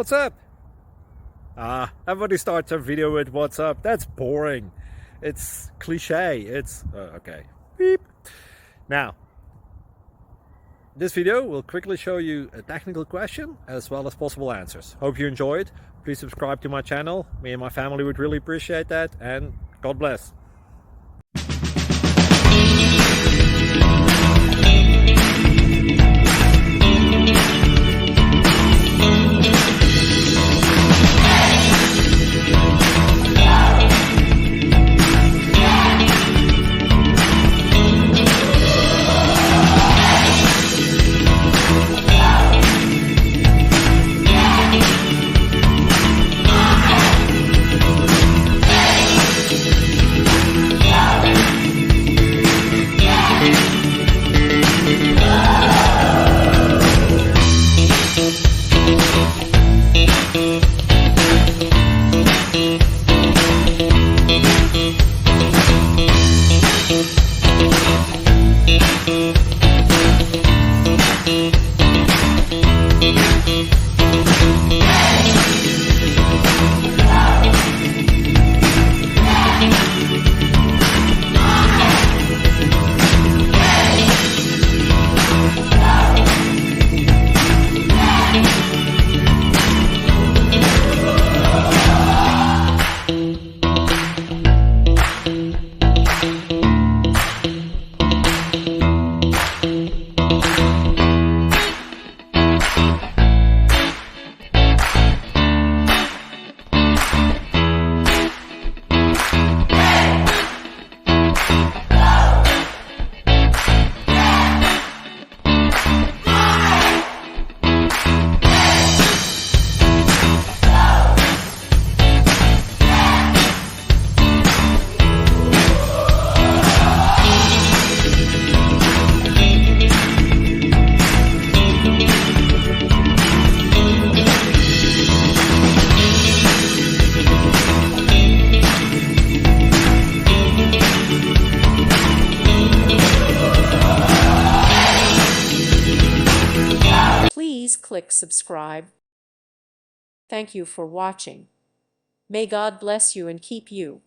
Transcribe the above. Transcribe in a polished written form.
What's up? Everybody starts a video with what's up. That's boring. It's cliche. It's okay. Beep. Now, this video will quickly show you a technical question as well as possible answers. Hope you enjoyed. Please subscribe to my channel. Me and my family would really appreciate that, and God bless. Please click subscribe. Thank you for watching. May God bless you and keep you.